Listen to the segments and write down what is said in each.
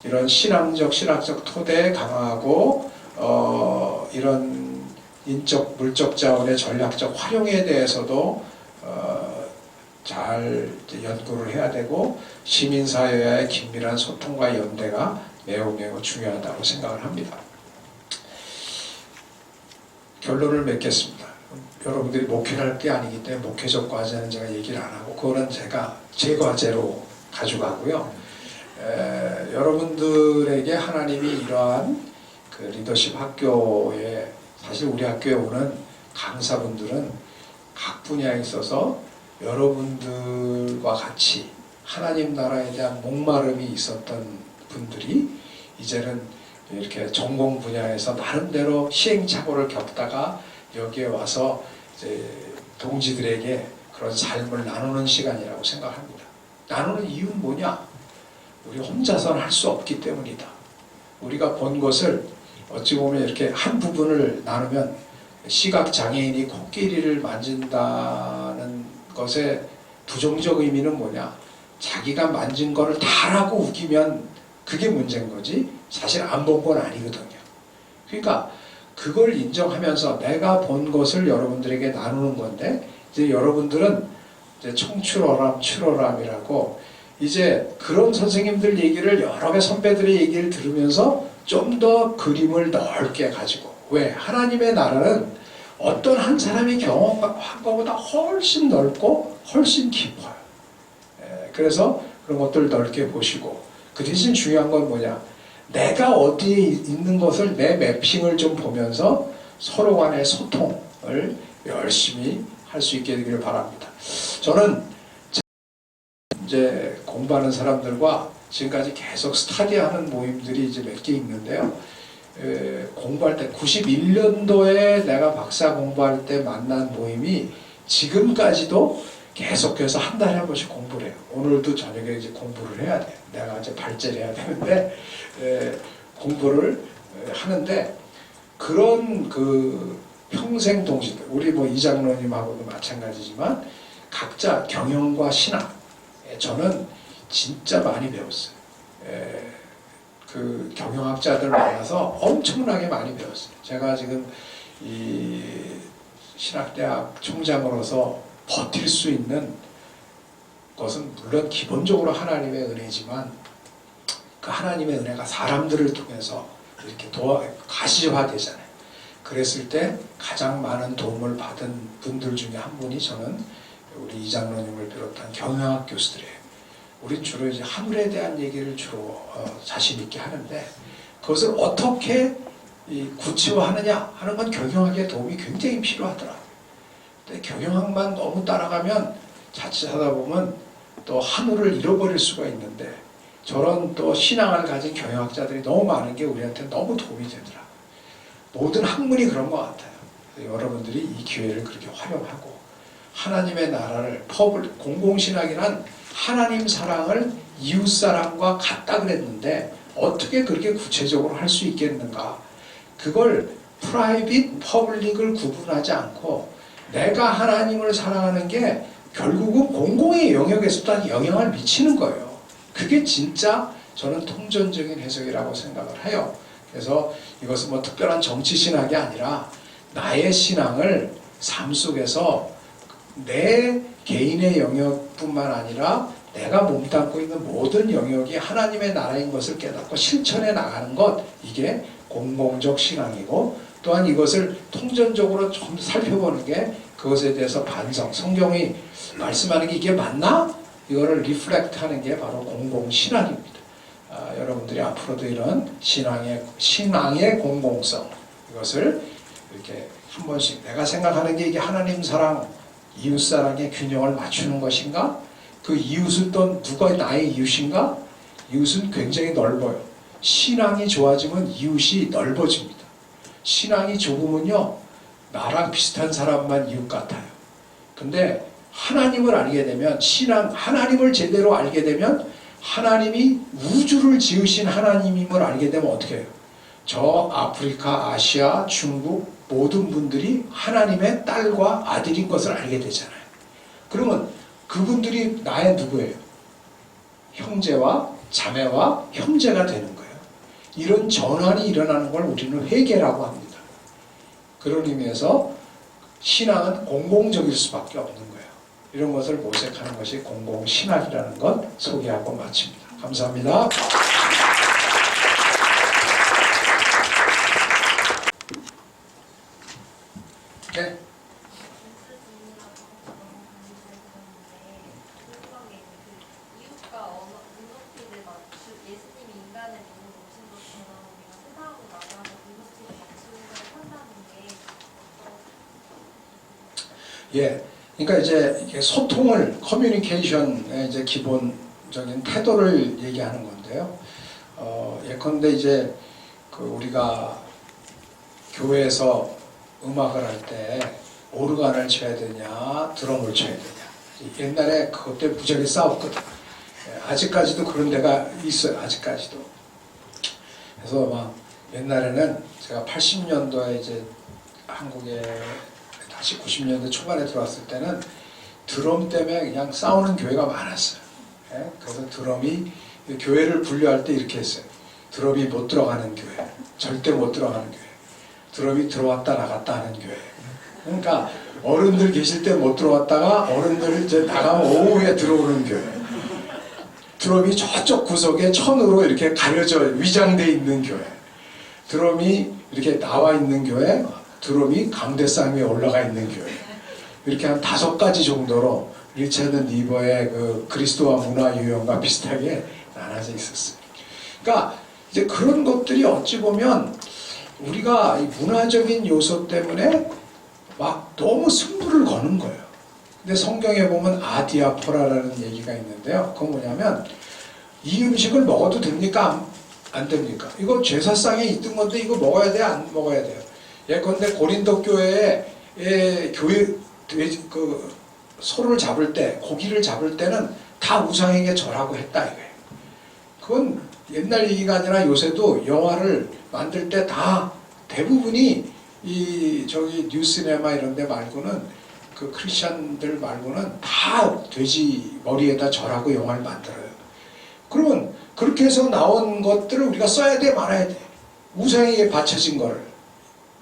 이런 신학적 토대 강화하고 이런 인적 물적 자원의 전략적 활용에 대해서도 잘 연구를 해야 되고 시민사회와의 긴밀한 소통과 연대가 매우 중요하다고 생각을 합니다. 결론을 맺겠습니다. 여러분들이 목회를 할 게 아니기 때문에 목회적 과제는 제가 얘기를 안 하고 그거는 제가 제 과제로 가져가고요. 여러분들에게 하나님이 이러한 그 리더십 학교에 사실 우리 학교에 오는 강사분들은 각 분야에 있어서 여러분들과 같이 하나님 나라에 대한 목마름이 있었던 분들이 이제는 이렇게 전공 분야에서 나름대로 시행착오를 겪다가 여기에 와서 이제 동지들에게 그런 삶을 나누는 시간이라고 생각합니다. 나누는 이유는 뭐냐? 우리 혼자서는 할 수 없기 때문이다. 우리가 본 것을 어찌 보면 이렇게 한 부분을 나누면 시각장애인이 코끼리를 만진다는 것의 부정적 의미는 뭐냐? 자기가 만진 거를 다라고 우기면 그게 문제인 거지 사실 안 본 건 아니거든요. 그러니까 그걸 인정하면서 내가 본 것을 여러분들에게 나누는 건데 이제 여러분들은 이제 청출어람이라고 이제 그런 선생님들 얘기를 여러 개 선배들의 얘기를 들으면서 좀 더 그림을 넓게 가지고 왜? 하나님의 나라는 어떤 한 사람이 경험한 것보다 훨씬 넓고 훨씬 깊어요. 그래서 그런 것들 넓게 보시고 그 대신 중요한 건 뭐냐? 내가 어디에 있는 것을 내 매핑을 좀 보면서 서로 간의 소통을 열심히 할 수 있게 되기를 바랍니다. 저는 이제 공부하는 사람들과 지금까지 계속 스터디하는 모임들이 이제 몇 개 있는데요. 공부할 때 91년도에 내가 박사 공부할 때 만난 모임이 지금까지도 계속해서 한 달에 한 번씩 공부를 해요. 오늘도 저녁에 이제 공부를 해야 돼요. 내가 이제 발제를 해야 되는데 공부를 하는데 그런 그 평생 동시대 우리 뭐 이장로님하고도 마찬가지지만 각자 경영과 신학 저는 진짜 많이 배웠어요. 그 경영학자들 만나서 엄청나게 많이 배웠어요. 제가 지금 이 신학대학 총장으로서 버틸 수 있는 것은 물론 기본적으로 하나님의 은혜지만 그 하나님의 은혜가 사람들을 통해서 이렇게 가시화되잖아요. 그랬을 때 가장 많은 도움을 받은 분들 중에 한 분이 저는 우리 이장로님을 비롯한 경영학 교수들이에요. 우린 주로 이제 하늘에 대한 얘기를 주로 자신 있게 하는데 그것을 어떻게 구체화하느냐 하는 건 경영학의 도움이 굉장히 필요하더라고요. 근데 경영학만 너무 따라가면 자칫하다 보면 또 하늘을 잃어버릴 수가 있는데 저런 또 신앙을 가진 경영학자들이 너무 많은 게 우리한테 너무 도움이 되더라고요. 모든 학문이 그런 것 같아요. 여러분들이 이 기회를 그렇게 활용하고 하나님의 나라를 공공신학이란 하나님 사랑을 이웃사랑과 같다 그랬는데 어떻게 그렇게 구체적으로 할 수 있겠는가? 그걸 프라이빗, 퍼블릭을 구분하지 않고 내가 하나님을 사랑하는 게 결국은 공공의 영역에서도 영향을 미치는 거예요. 그게 진짜 저는 통전적인 해석이라고 생각을 해요. 그래서 이것은 뭐 특별한 정치신학이 아니라 나의 신앙을 삶 속에서 내 개인의 영역뿐만 아니라 내가 몸담고 있는 모든 영역이 하나님의 나라인 것을 깨닫고 실천해 나가는 것 이게 공공적 신앙이고 또한 이것을 통전적으로 좀 살펴보는 게 그것에 대해서 반성 성경이 말씀하는 게 이게 맞나? 이거를 리플렉트 하는 게 바로 공공신학입니다. 여러분들이 앞으로도 이런 신앙의 공공성 이것을 이렇게 한 번씩 내가 생각하는 게 이게 하나님 사랑 이웃사랑의 균형을 맞추는 것인가? 그 이웃은 또 누가 나의 이웃인가? 이웃은 굉장히 넓어요. 신앙이 좋아지면 이웃이 넓어집니다. 신앙이 좁으면요 나랑 비슷한 사람만 이웃 같아요. 근데 하나님을 알게 되면 하나님을 제대로 알게 되면 하나님이 우주를 지으신 하나님임을 알게 되면 어떻게 해요? 저 아프리카, 아시아, 중국 모든 분들이 하나님의 딸과 아들인 것을 알게 되잖아요. 그러면 그분들이 나의 누구예요? 형제와 자매와 형제가 되는 거예요. 이런 전환이 일어나는 걸 우리는 회개라고 합니다. 그런 의미에서 신앙은 공공적일 수밖에 없는 거예요. 이런 것을 모색하는 것이 공공신학이라는 것 소개하고 마칩니다. 감사합니다. 네. 예, 그러니까 이제 이게 소통을 커뮤니케이션의 이제 기본적인 태도를 얘기하는 건데요. 예컨대 이제 그 우리가 교회에서 음악을 할 때 오르간을 쳐야 되냐, 드럼을 쳐야 되냐. 옛날에 그것 때문에 무지하게 싸웠거든. 아직까지도 그런 데가 있어요. 아직까지도. 그래서 막 옛날에는 제가 80년도에 이제 한국에 다시 90년대 초반에 들어왔을 때는 드럼 때문에 그냥 싸우는 교회가 많았어요. 그래서 드럼이 교회를 분류할 때 이렇게 했어요. 드럼이 못 들어가는 교회, 절대 못 들어가는 교회, 드럼이 들어왔다 나갔다 하는 교회. 그러니까 어른들 계실 때 못 들어왔다가 어른들 이제 나가면 오후에 들어오는 교회. 드럼이 저쪽 구석에 천으로 이렇게 가려져 위장돼 있는 교회. 드럼이 이렇게 나와 있는 교회. 드럼이 강대상 위에 올라가 있는 교회. 이렇게 한 5가지 정도로 리차드 니버의 그 그리스도와 문화 유형과 비슷하게 나눠져 있었어요. 그러니까 이제 그런 것들이 어찌 보면 우리가 이 문화적인 요소 때문에 막 너무 승부를 거는 거예요. 근데 성경에 보면 아디아포라라는 얘기가 있는데요. 그건 뭐냐면 이 음식을 먹어도 됩니까? 안 됩니까? 이거 제사상에 있던 건데 이거 먹어야 돼? 안 먹어야 돼요? 예컨대 고린도 교회에 그 소를 잡을 때, 고기를 잡을 때는 다 우상에게 절하고 했다 이거예요. 그건 옛날 얘기가 아니라 요새도 영화를 만들 때 다 대부분이 이 저기 뉴시네마 이런 데 말고는 그 크리스천들 말고는 다 돼지 머리에다 절하고 영화를 만들어요. 그러면 그렇게 해서 나온 것들을 우리가 써야 돼 말아야 돼. 우상에게 바쳐진 거를.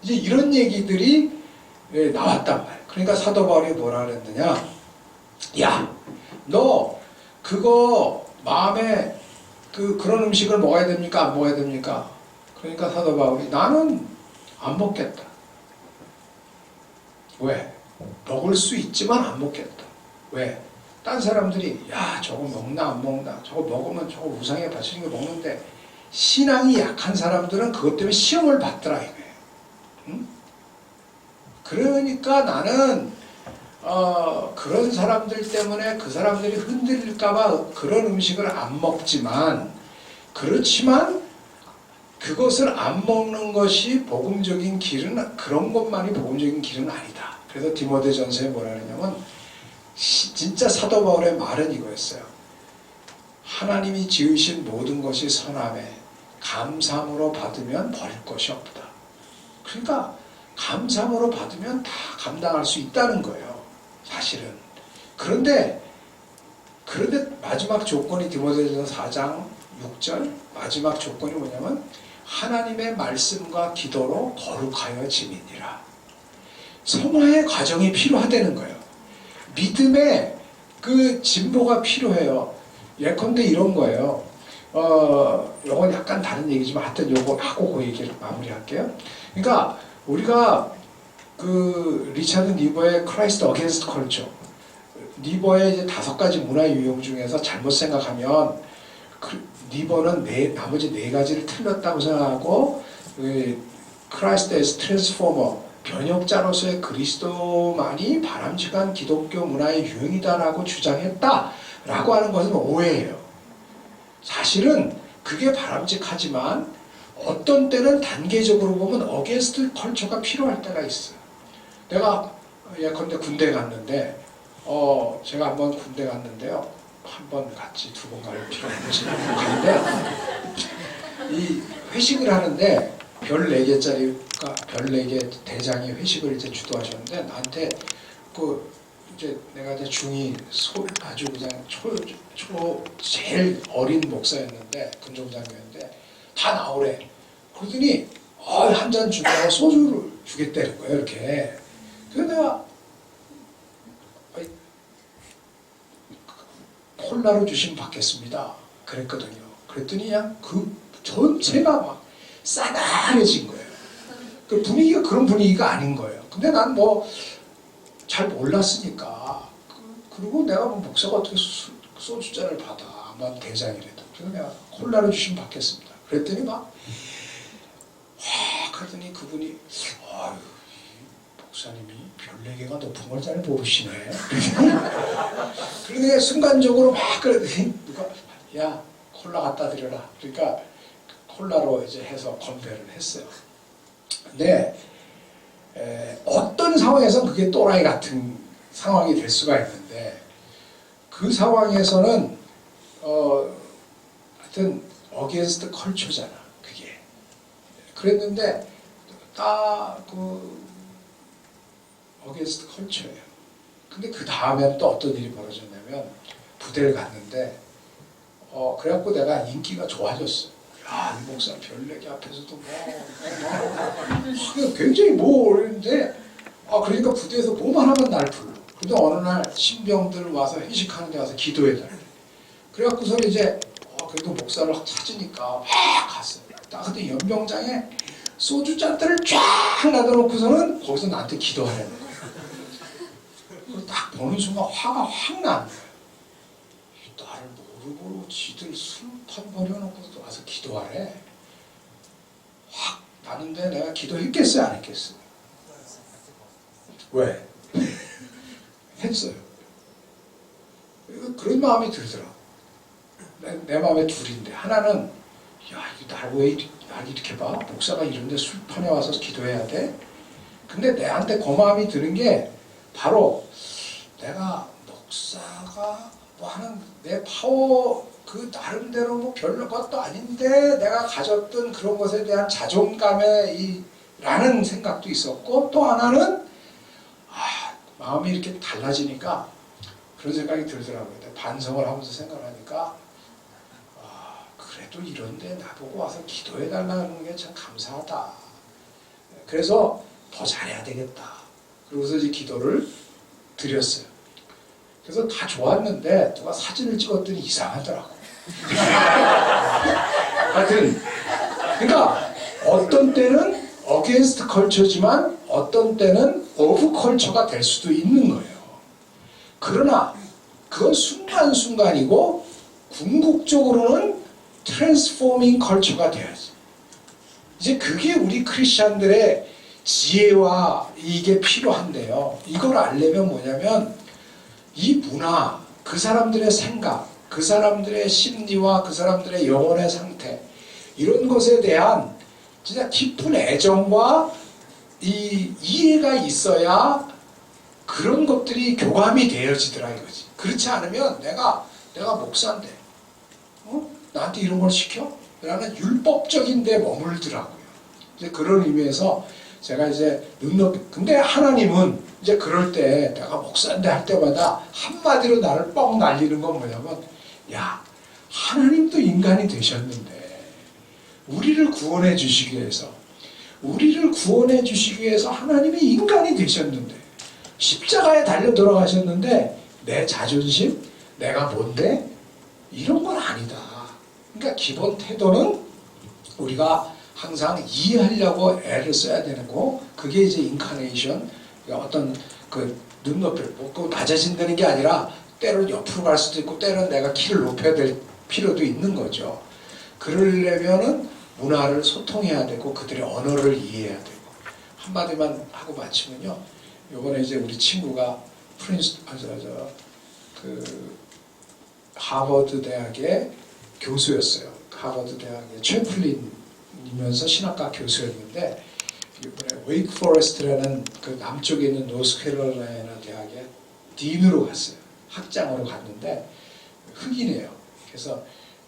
이제 이런 얘기들이 나왔단 말이에요. 그러니까 사도 바울이 뭐라 그랬느냐? 야, 너 그거 마음에 그런 음식을 먹어야 됩니까? 안 먹어야 됩니까? 그러니까 사도 바울이 나는 안 먹겠다. 왜? 먹을 수 있지만 안 먹겠다. 왜? 딴 사람들이 야 저거 먹나 안 먹나 저거 먹으면 저거 우상에 바치는 거 먹는데 신앙이 약한 사람들은 그것 때문에 시험을 받더라 이거예요. 응? 그러니까 나는 그런 사람들 때문에 그 사람들이 흔들릴까봐 그런 음식을 안 먹지만 그렇지만 그것을 안 먹는 것이 복음적인 길은 그런 것만이 복음적인 길은 아니다. 그래서 디모데전서에 뭐라 그러냐면 진짜 사도 바울의 말은 이거였어요. 하나님이 지으신 모든 것이 선함에 감사함으로 받으면 버릴 것이 없다. 그러니까 감사함으로 받으면 다 감당할 수 있다는 거예요. 사실은. 그런데 마지막 조건이 디모데전서 4장 6절 마지막 조건이 뭐냐면 하나님의 말씀과 기도로 거룩하여 지니니라. 성화의 과정이 필요하다는 거예요. 믿음의 그 진보가 필요해요. 예컨대 이런 거예요. 요건 약간 다른 얘기지만 하여튼 요거 하고 그 얘기를 마무리할게요. 그러니까 우리가 그 리차드 니버의 Christ Against Culture, 니버의 이제 5가지 문화 유형 중에서 잘못 생각하면 니버는 나머지 4가지를 틀렸다고 생각하고 Christ as Transformer, 변혁자로서의 그리스도만이 바람직한 기독교 문화의 유형이다라고 주장했다라고 하는 것은 오해예요. 사실은 그게 바람직하지만 어떤 때는 단계적으로 보면 어게인스트 컬처가 필요할 때가 있어요. 내가 예컨대 군대 갔는데 제가 한번 군대 갔는데요. 한 번 갔지, 2번 갈 필요 없지. 갔는데 이 회식을 하는데 별 4개짜리가 별 4개 대장이 회식을 이제 주도하셨는데 나한테 그 이제 내가 이제 아주 그냥 제일 어린 목사였는데 군종장교였는데 다 나오래. 그러더니 한 잔 준다고 소주를 주겠다는 거예요. 이렇게. 그래서 내가 콜라로 주시면 받겠습니다. 그랬거든요. 그랬더니 그냥 그 전체가 막 싸늘해진 거예요. 그 분위기가 그런 분위기가 아닌 거예요. 근데 난 뭐 잘 몰랐으니까. 그리고 내가 뭐 목사가 어떻게 소주잔을 받아. 아마 대장이라도. 그래서 내가 콜라로 주시면 받겠습니다. 그랬더니 그러더니 그분이 목사님이 별내개가 높은 걸 잘 모르시네. 그러더니 순간적으로 그러더니 누가 야 콜라 갖다 드려라. 그러니까 콜라로 이제 해서 건배를 했어요. 근데 어떤 상황에서 그게 또라이 같은 상황이 될 수가 있는데 그 상황에서는 하여튼 어게인스트 컬처잖아. 그게. 그랬는데 딱 어게인스트 컬처예요. 근데 그 다음에 또 어떤 일이 벌어졌냐면 부대를 갔는데 그래갖고 내가 인기가 좋아졌어. 야, 이 목사 별내기 앞에서도 굉장히 그랬는데 그러니까 부대에서 뭐만 하면 날 불러. 근데 어느 날 신병들 와서 회식하는 데 와서 기도해달래. 그래갖고서 이제 그래도 목사를 찾으니까 막 갔어요. 딱 그때 연병장에 소주 잔들을 쫙 놔둬놓고서는 거기서 나한테 기도하라는 거예요. 그걸 딱 보는 순간 화가 확 나는 거예요. 나를 모르고 지들 술판 버려놓고 와서 기도하래. 확 나는데 내가 기도했겠어요? 안 했겠어요? 왜? 했어요. 그런 마음이 들더라고. 내 마음에 둘인데 하나는 야 이거 날 왜 이렇게 봐? 목사가 이런데 술판에 와서 기도해야 돼? 근데 내한테 그 마음이 드는 게 바로 내가 목사가 뭐 하는 내 파워 그 나름대로 뭐 별로 것도 아닌데 내가 가졌던 그런 것에 대한 자존감에 라는 생각도 있었고 또 하나는 마음이 이렇게 달라지니까 그런 생각이 들더라고요. 반성을 하면서 생각하니까 그래도 이런데 나보고 와서 기도해달라는 게 참 감사하다. 그래서 더 잘해야 되겠다. 그러고서 이제 기도를 드렸어요. 그래서 다 좋았는데 누가 사진을 찍었더니 이상하더라고. 하여튼 그러니까 어떤 때는 어게인스트 컬처지만 어떤 때는 오브 컬처가 될 수도 있는 거예요. 그러나 그건 순간순간이고 궁극적으로는 트랜스포밍 컬처가 돼야지. 이제 그게 우리 크리스찬들의 지혜와 이게 필요한데요. 이걸 알려면 뭐냐면 이 문화, 그 사람들의 생각, 그 사람들의 심리와 그 사람들의 영혼의 상태 이런 것에 대한 진짜 깊은 애정과 이 이해가 있어야 그런 것들이 교감이 되어지더라 이거지. 그렇지 않으면 내가 목사인데 나한테 이런 걸 시켜? 라는 율법적인 데 머물더라고요. 이제 그런 의미에서 제가 이제 근데 하나님은 이제 그럴 때 내가 목사인데 할 때마다 한마디로 나를 뻥 날리는 건 뭐냐면 야 하나님도 인간이 되셨는데 우리를 구원해 주시기 위해서 하나님이 인간이 되셨는데 십자가에 달려 돌아가셨는데 내 자존심? 내가 뭔데? 이런 건 아니다. 그러니까 기본 태도는 우리가 항상 이해하려고 애를 써야 되는 거. 그게 이제 인카네이션, 어떤 그 눈높이를 그 낮아진다는 게 아니라 때로는 옆으로 갈 수도 있고 때로는 내가 키를 높여야 될 필요도 있는 거죠. 그러려면은 문화를 소통해야 되고 그들의 언어를 이해해야 되고. 한마디만 하고 마치면요. 요번에 이제 우리 친구가 하버드 대학의 교수였어요. 하버드 대학의 채플린이면서 신학과 교수였는데 이번에 웨이크 포레스트라는 그 남쪽에 있는 노스캐롤라이나 대학에 딘으로 갔어요. 학장으로 갔는데 흑인이에요. 그래서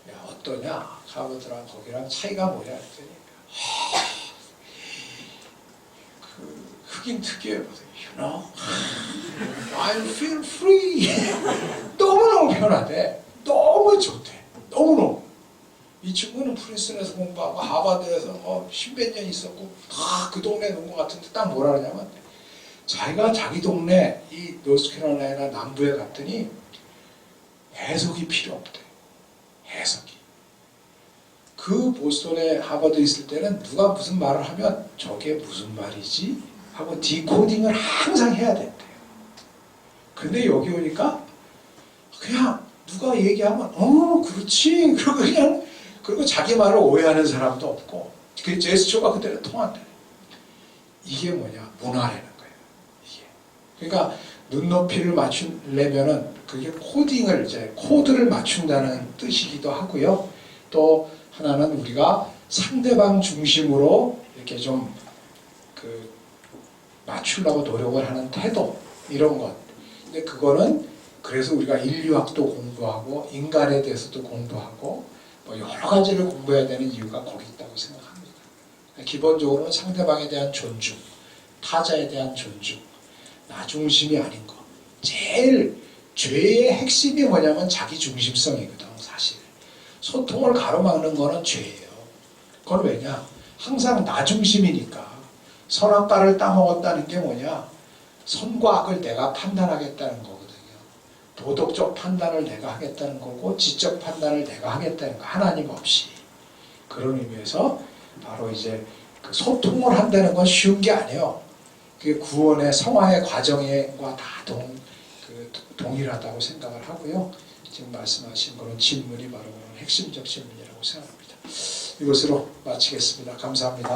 야, 어떠냐? 하버드랑 거기랑 차이가 뭐냐? 했더니 그 흑인 특유의 you know, I feel free. 너무너무 편하대. 너무 좋대. 너무너무. 이 친구는 프린스턴에서 공부하고 하버드에서 뭐 십몇 년 있었고 다 그 동네에 놓은 것 같은데 딱 뭐라 그러냐면 자기가 자기 동네 이 노스캐롤라이나 남부에 갔더니 해석이 필요 없대. 해석이. 그 보스턴에 하버드 있을 때는 누가 무슨 말을 하면 저게 무슨 말이지? 하고 디코딩을 항상 해야 된대요. 근데 여기 오니까 그냥 누가 얘기하면 그렇지. 그리고 자기 말을 오해하는 사람도 없고 그 제스처가 그대로 통한대. 이게 뭐냐? 문화라는 거예요. 이게. 그러니까 눈높이를 맞추려면은 그게 코딩을 이제 코드를 맞춘다는 뜻이기도 하고요. 또 하나는 우리가 상대방 중심으로 이렇게 좀 그 맞추려고 노력을 하는 태도 이런 것. 근데 그거는 그래서 우리가 인류학도 공부하고 인간에 대해서도 공부하고 뭐 여러 가지를 공부해야 되는 이유가 거기 있다고 생각합니다. 기본적으로는 상대방에 대한 존중, 타자에 대한 존중, 나 중심이 아닌 것. 제일 죄의 핵심이 뭐냐면 자기 중심성이거든 사실. 소통을 가로막는 거는 죄예요. 그건 왜냐? 항상 나 중심이니까. 선악과를 따먹었다는 게 뭐냐? 선과 악을 내가 판단하겠다는 거거든요. 도덕적 판단을 내가 하겠다는 거고 지적 판단을 내가 하겠다는 거. 하나님 없이. 그런 의미에서 바로 이제 그 소통을 한다는 건 쉬운 게 아니에요. 그게 구원의 성화의 과정과 다 동일하다고 생각을 하고요. 지금 말씀하신 그런 질문이 바로 핵심적 질문이라고 생각합니다. 이것으로 마치겠습니다. 감사합니다.